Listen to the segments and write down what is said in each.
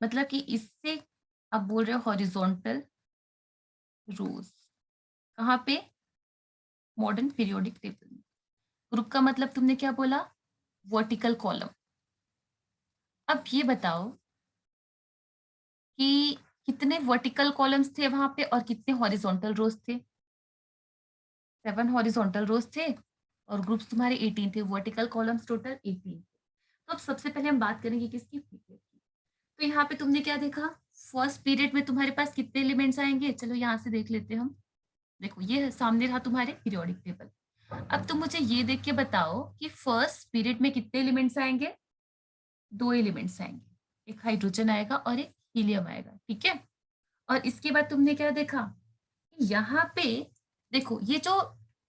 मतलब कि इससे आप बोल रहे हो हॉरिजॉन्टल रोज, कहाँ पे? Modern periodic table. ग्रुप का मतलब तुमने क्या बोला? Vertical column. अब ये बताओ कि कितने वर्टिकल कॉलम्स थे वहां पे और कितने हॉरिजॉन्टल रोज थे? 7 हॉरिजॉन्टल रोज थे और ग्रुप्स तुम्हारे 18 थे, वर्टिकल कॉलम्स टोटल 18। तो अब सबसे पहले हम बात करेंगे किसकी? पीरियड की। तो यहाँ पे तुमने क्या देखा? फर्स्ट पीरियड में तुम्हारे पास कितने एलिमेंट्स आएंगे? चलो यहाँ से देख लेते हैं हम। देखो ये सामने रहा तुम्हारे पीरियोडिक टेबल। अब तुम मुझे ये देख के बताओ कि फर्स्ट पीरियड में कितने एलिमेंट्स आएंगे? 2 एलिमेंट्स आएंगे, एक हाइड्रोजन आएगा और एक हीलियम आएगा, ठीक है। और इसके बाद तुमने क्या देखा? यहाँ पे देखो, ये जो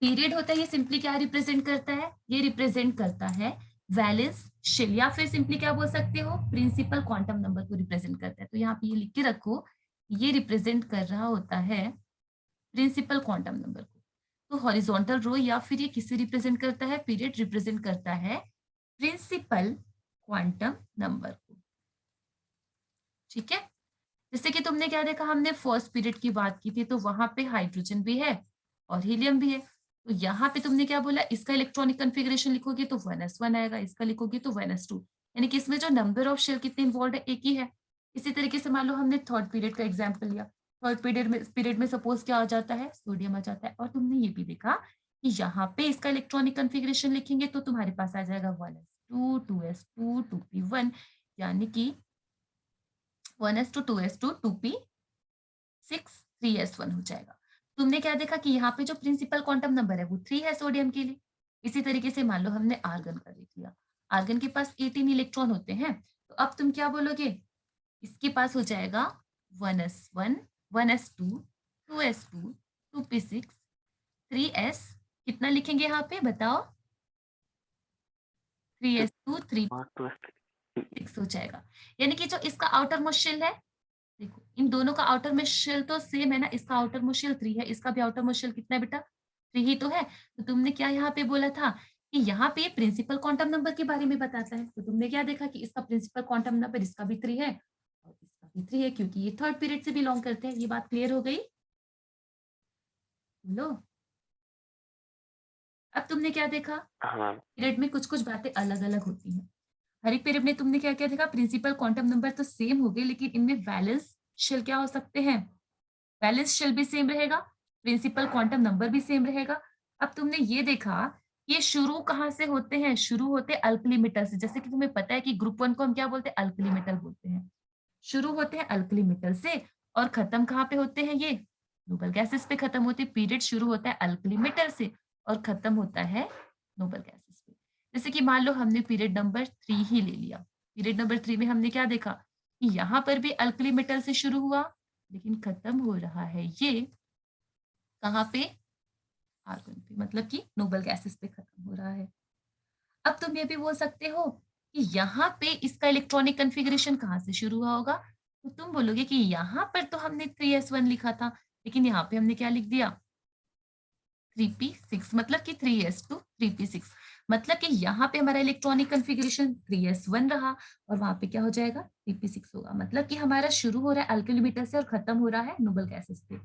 पीरियड होता है ये सिंपली क्या रिप्रेजेंट करता है? ये रिप्रेजेंट करता है वैलेंस शेल, या फिर सिंपली क्या बोल सकते हो? प्रिंसिपल क्वांटम नंबर को रिप्रेजेंट करता है। तो यहाँ पे ये लिख के रखो, ये रिप्रेजेंट कर रहा होता है प्रिंसिपल क्वांटम नंबर को। तो हॉरिजॉन्टल रो या फिर ये किसे रिप्रेजेंट करता है? पीरियड रिप्रेजेंट करता है प्रिंसिपल क्वांटम नंबर को, ठीक है। जैसे कि तुमने क्या देखा, हमने फर्स्ट पीरियड की बात की थी, तो वहां पे हाइड्रोजन भी है और हीलियम भी है। तो यहाँ पे तुमने क्या बोला? इसका इलेक्ट्रॉनिक कन्फिग्रेशन लिखोगे तो 1s1 आएगा, इसका लिखोगे तो 1s2। यानी कि इसमें जो नंबर ऑफ शेल कितने इन्वॉल्व है, एक ही है। इसी तरीके से मान लो हमने थर्ड पीरियड का एग्जाम्पल लिया, थर्ड पीरियड में सपोज क्या आ जाता है? सोडियम आ जाता है। और तुमने ये भी देखा कि यहाँ पे इसका इलेक्ट्रॉनिक कन्फिग्रेशन लिखेंगे तो तुम्हारे पास आ जाएगा 1s2, 2s2, 2p1, यानी कि 1s2, 2s2, 2p6, 3s1 हो जाएगा। तुमने क्या देखा कि यहाँ पे जो प्रिंसिपल क्वांटम नंबर है वो 3 है सोडियम के लिए। इसी तरीके से मान लो हमने आर्गन का देख लिया, आर्गन के पास 18 इलेक्ट्रॉन होते हैं। तो अब तुम क्या बोलोगे? इसके पास हो जाएगा 1s1, 1s2, 2s2, 2p6, 3s, कितना लिखेंगे यहाँ पे बताओ? 3s2, हाँ तो 3p6 हो जाएगा। यानी कि जो इसका आउटर मोस्ट शेल है, देखो इन दोनों का आउटर मोस्ट शेल तो सेम है ना, इसका आउटर मोस्ट शेल 3 है, इसका भी आउटर मोस्ट शेल कितना है बेटा? 3 ही तो है। तो तुमने क्या यहाँ पे बोला था कि यहाँ पे प्रिंसिपल क्वांटम नंबर के बारे में बताता है। तो तुमने क्या देखा कि इसका प्रिंसिपल क्वांटम नंबर, इसका भी 3 है और इसका भी 3 है, क्योंकि ये थर्ड पीरियड से बिलोंग करते हैं। ये बात क्लियर हो गई? लो, अब तुमने क्या देखा? हाँ पीरियड में कुछ कुछ बातें अलग अलग होती हैं। हर एक पीरियड में तुमने क्या क्या देखा? प्रिंसिपल क्वांटम नंबर तो सेम हो गए, लेकिन इनमें वैलेंस शेल क्या हो सकते हैं? बैलेंस शेल भी सेम रहेगा, प्रिंसिपल क्वांटम नंबर भी सेम रहेगा। अब तुमने ये देखा, ये शुरू कहाँ से होते हैं? शुरू होते हैं अल्कली मेटल से। जैसे कि तुम्हें पता है कि ग्रुप वन को हम क्या बोलते हैं? अल्कली मेटल बोलते हैं। शुरू होते हैं अल्कली मेटल से और खत्म कहाँ पे होते हैं? ये नोबल गैसेस पे खत्म होते हैं। पीरियड शुरू होता है अल्कली मेटल से और खत्म होता है नोबल गैसेस पे। जैसे कि मान लो हमने पीरियड नंबर 3 ही ले लिया। पीरियड नंबर 3 में हमने क्या देखा कि यहाँ पर भी अल्कली मेटल से शुरू हुआ, लेकिन खत्म हो रहा है ये कहाँ पे? आर्गन पे, मतलब कि नोबल गैसेस पे खत्म हो रहा है। अब तुम ये भी बोल सकते हो कि यहाँ पे इसका इलेक्ट्रॉनिक कन्फिग्रेशन कहाँ से शुरू हुआ होगा? तो तुम बोलोगे कि यहाँ पर तो हमने 3s1 लिखा था, लेकिन यहाँ पे हमने क्या लिख दिया? 3p6, मतलब कि 3s2, 3p6, मतलब कि यहाँ पे हमारा इलेक्ट्रॉनिक कन्फिग्रेशन 3s1 रहा और वहां पे क्या हो जाएगा? 3p6 होगा। मतलब कि हमारा शुरू हो रहा है अल्किल मीटर से और खत्म हो रहा है नोबल गैसेस पे।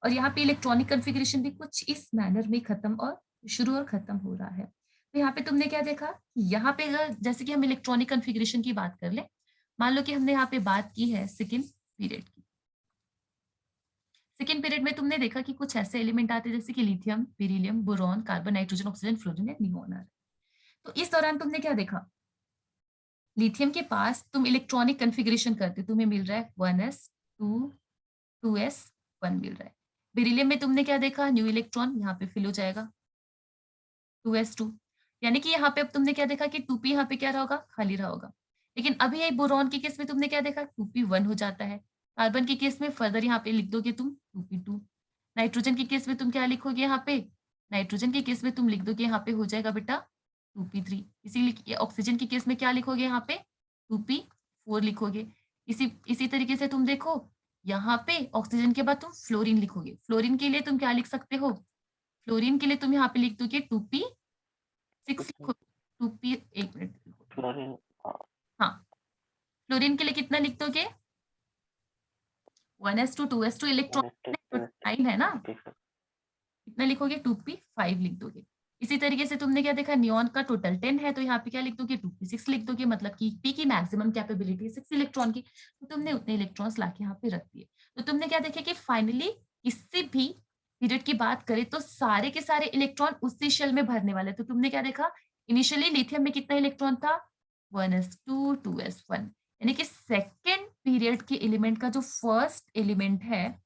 और यहाँ पे इलेक्ट्रॉनिक कन्फिग्रेशन भी कुछ इस मैनर में खत्म और शुरू और खत्म हो रहा है। तो यहाँ पे तुमने क्या देखा? यहाँ पे अगर जैसे कि हम इलेक्ट्रॉनिक कन्फिग्रेशन की बात कर ले, मान लो कि हमने यहाँ पे बात की है सेकेंड पीरियड की। सेकेंड पीरियड में तुमने देखा कि कुछ ऐसे एलिमेंट आते हैं जैसे कि lithium, beryllium, boron, carbon, nitrogen, oxygen, fluorine या नियोन आ रहा है। तो इस दौरान तुमने क्या देखा? लिथियम के पास तुम इलेक्ट्रॉनिक कन्फिग्रेशन करते, तुम्हें मिल रहा है 1s2, 2s1 मिल रहा है। बेरिलियम में तुमने क्या देखा? न्यू इलेक्ट्रॉन यहाँ पे फिल हो जाएगा 2s2, यानी कि यहाँ पे अब तुमने क्या देखा कि 2p यहाँ पे क्या रहा होगा? खाली रहा होगा। लेकिन अभी ये बोरॉन के केस में तुमने क्या देखा? 2p1 हो जाता है। कार्बन के केस में फर्दर यहाँ पे लिख दोगे तुम 2p2। नाइट्रोजन के केस में तुम क्या लिखोगे यहाँ पे? नाइट्रोजन के केस में तुम लिख दोगे यहाँ पे हो जाएगा बेटा 2p3। इसीलिए ऑक्सीजन के केस में क्या लिखोगे यहाँ पे? 2p4 लिखोगे। इसी इसी तरीके से तुम देखो, यहाँ पे ऑक्सीजन के बाद तुम फ्लोरीन लिखोगे। फ्लोरीन के लिए तुम क्या लिख सकते हो? फ्लोरीन के लिए तुम यहाँ पे लिख दोगे 2p6 लिखो, 2p, एक मिनट लिखो। फ्लोरीन। हाँ, फ्लोरीन के लिए कितना लिख दोगे? 1s2 2s2 इलेक्ट्रॉन 9 है ना, कितना लिखोगे 2p 5 लिख दोगे। इसी तरीके से तुमने क्या देखा, नियॉन का टोटल 10 है तो यहाँ पे क्या लिख दोगे 2p6 लिख दोगे, मतलब कि p की मैक्सिमम कैपेबिलिटी 6 इलेक्ट्रॉन की, तो तुमने उतने इलेक्ट्रॉन्स लाके यहाँ पे रख दिए। तो तुमने क्या देखा कि फाइनली किसी भी पीरियड की बात करें तो सारे के सारे इलेक्ट्रॉन उसी शेल में भरने वाले। तो तुमने क्या देखा, इनिशियली लिथियम में कितना इलेक्ट्रॉन था 1s2 2s1, यानी कि सेकेंड पीरियड के एलिमेंट का जो फर्स्ट एलिमेंट है,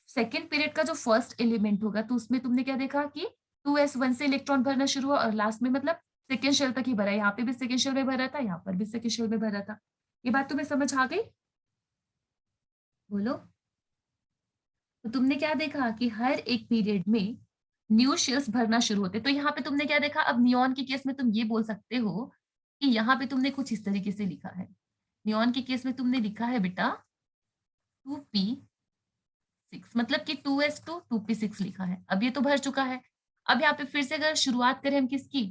सेकेंड पीरियड का जो फर्स्ट एलिमेंट होगा तो उसमें तुमने क्या देखा कि 2s1 से इलेक्ट्रॉन भरना शुरू हुआ और लास्ट में मतलब सेकेंड शेल तक ही भरा। यहाँ पे भी सेकेंड शेल में भरा था, यहाँ पर भी सेकेंड शेल में भरा था। ये बात तुम्हें समझ आ गई? बोलो। तो तुमने क्या देखा कि हर एक पीरियड में न्यू शेल्स भरना शुरू होते। तो यहाँ पे तुमने क्या देखा, अब नियॉन के केस में तुम ये बोल सकते हो कि यहाँ पे तुमने कुछ इस तरीके से लिखा है। नियॉन के केस में तुमने लिखा है बेटा 2p6, मतलब कि 2s2 2p6 लिखा है। अब ये तो भर चुका है। अब यहाँ पे फिर से अगर शुरुआत करें हम किसकी,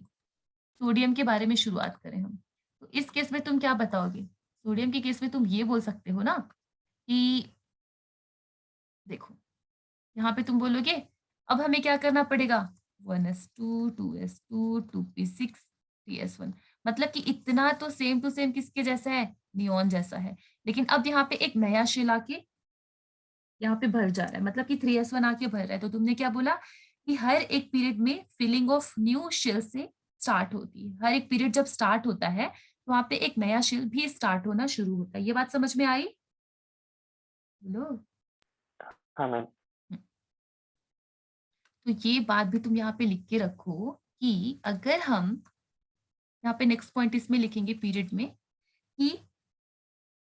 सोडियम के बारे में शुरुआत करें हम, तो इस केस में तुम क्या बताओगे? सोडियम के केस में तुम ये बोल सकते हो ना कि देखो यहाँ पे तुम बोलोगे अब हमें क्या करना पड़ेगा 1s2 2s2 2p6 3s1, मतलब कि इतना तो सेम टू सेम किसके जैसा है, नियॉन जैसा है। लेकिन अब यहाँ पे एक नया शेल आके यहाँ पे भर जा रहा है, मतलब कि 3s1 आके भर रहा है। तो तुमने क्या बोला कि हर एक पीरियड में फिलिंग ऑफ न्यू शेल से स्टार्ट होती है। हर एक पीरियड जब स्टार्ट होता है तो वहां पे एक नया शेल भी स्टार्ट होना शुरू होता है। ये बात समझ में आई? बोलो। हाँ मैम। तो ये बात भी तुम यहाँ पे लिख के रखो कि अगर हम यहाँ पे नेक्स्ट पॉइंट इसमें लिखेंगे पीरियड में कि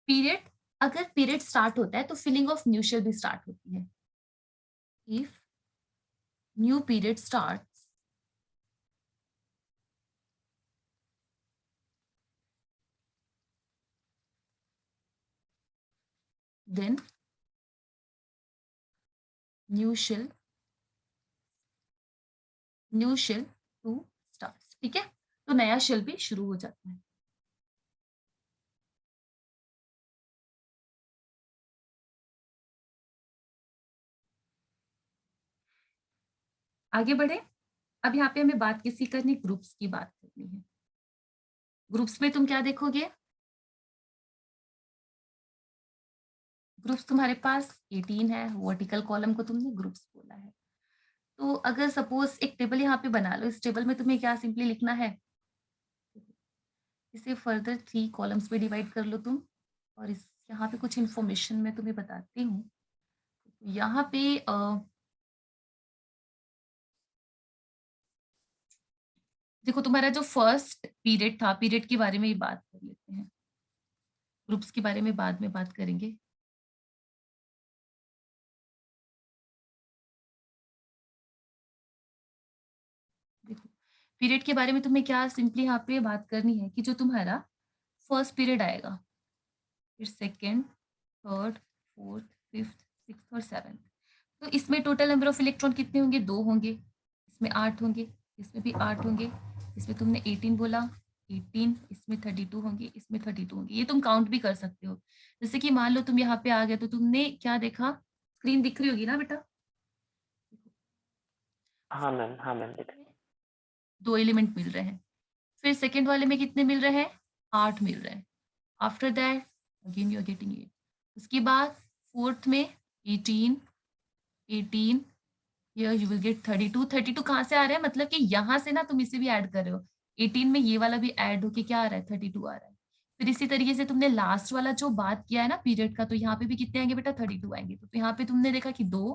पीरियड, अगर पीरियड स्टार्ट होता है तो फिलिंग ऑफ न्यू शेल भी स्टार्ट होती है। If new period starts then new shell to start. ठीक है, तो नया शेल भी शुरू हो जाता है। आगे बढ़े। अब यहाँ पे हमें बात किसी करनी, ग्रुप्स की बात करनी है। ग्रुप्स में तुम क्या देखोगे, ग्रुप्स तुम्हारे पास 18 है, वर्टिकल कॉलम को तुमने ग्रुप्स बोला है। तो अगर सपोज एक टेबल यहाँ पे बना लो, इस टेबल में तुम्हें क्या सिंपली लिखना है, इसे फर्दर 3 कॉलम्स में डिवाइड कर लो तुम। और इस यहाँ पे कुछ इंफॉर्मेशन मैं तुम्हें बताती हूँ। यहाँ पे देखो तुम्हारा जो फर्स्ट पीरियड था, पीरियड के बारे में ही बात कर लेते हैं, ग्रुप्स के बारे में बाद में बात करेंगे। देखो पीरियड के बारे में तुम्हें क्या सिंपली यहाँ पे बात करनी है कि जो तुम्हारा फर्स्ट पीरियड आएगा, फिर second, third, fourth, fifth, sixth और सेवेंथ, तो इसमें टोटल नंबर ऑफ इलेक्ट्रॉन कितने होंगे, 2 होंगे। इसमें 8 होंगे, इसमें भी 8 होंगे। इसमें तुमने 18 बोला, 18, इसमें 32 होंगे, इसमें 32 होंगे। ये तुम काउंट भी कर सकते हो। जैसे कि मान लो तुम यहाँ पे आ गए तो तुमने क्या देखा, स्क्रीन दिख रही होगी ना बेटा? हाँ मैम, हाँ मैम। 2 एलिमेंट मिल रहे हैं। फिर सेकेंड वाले में कितने मिल रहे हैं, 8 मिल रहे हैं। After that again you are getting 8। उसके बाद फोर्थ में 18, 18, हियर यू विल गेट 32। 32 कहाँ से आ रहा है, मतलब कि यहाँ से ना तुम इसे भी ऐड कर रहे हो, 18 में ये वाला भी ऐड होके क्या आ रहा है, 32 आ रहा है। फिर इसी तरीके से तुमने लास्ट वाला जो बात किया है ना पीरियड का, तो यहाँ पे भी कितने आएंगे बेटा, 32 आएंगे। तो यहाँ पे तुमने देखा कि 2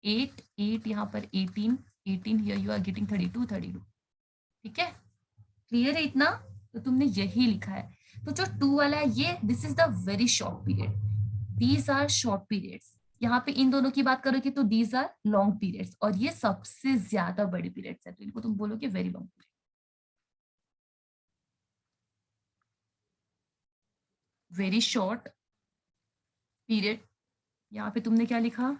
8 8, यहाँ पर 18 18, हियर यू आर गेटिंग 32 32। ठीक है, क्लियर है इतना? तो तुमने यही लिखा है। तो जो 2 वाला है ये, this is the very short period, these are short periods. यहाँ पे इन दोनों की बात करोगे तो दीज आर लॉन्ग पीरियड्स, और ये सबसे ज्यादा बड़े पीरियड्स है, तो इनको तुम बोलोगे very long period. Very short period, यहाँ पे तुमने क्या लिखा,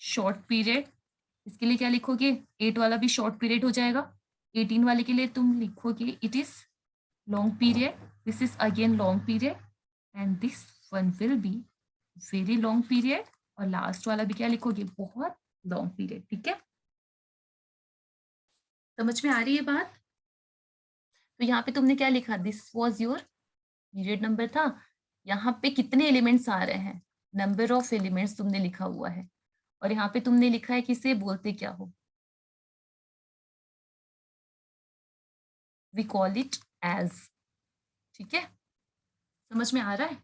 शॉर्ट पीरियड। इसके लिए क्या लिखोगे, 8 वाला भी शॉर्ट पीरियड हो जाएगा। 18 वाले के लिए तुम लिखोगे it is long period, this is again long period, and this one will be very long period, और लास्ट वाला भी क्या लिखोगे, बहुत लॉन्ग पीरियड। ठीक है, समझ में आ रही है बात? तो यहाँ पे तुमने क्या लिखा, this was your period number था। यहाँ पे कितने एलिमेंट्स आ रहे हैं, नंबर ऑफ एलिमेंट्स तुमने लिखा हुआ है। और यहाँ पे तुमने लिखा है कि इसे बोलते क्या हो, वी कॉल इट एज। ठीक है, समझ में आ रहा है?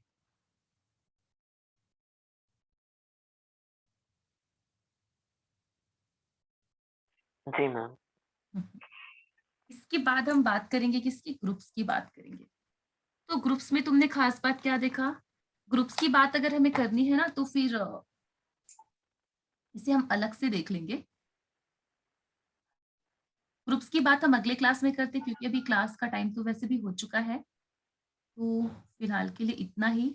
जी मैम। हम्म। इसके बाद हम बात करेंगे किसकी, ग्रुप्स की बात करेंगे। तो ग्रुप्स में तुमने खास बात क्या देखा, ग्रुप्स की बात अगर हमें करनी है ना तो फिर इसे हम अलग से देख लेंगे। ग्रुप्स की बात हम अगले क्लास में करते, क्योंकि अभी क्लास का टाइम तो वैसे भी हो चुका है। तो फिलहाल के लिए इतना ही।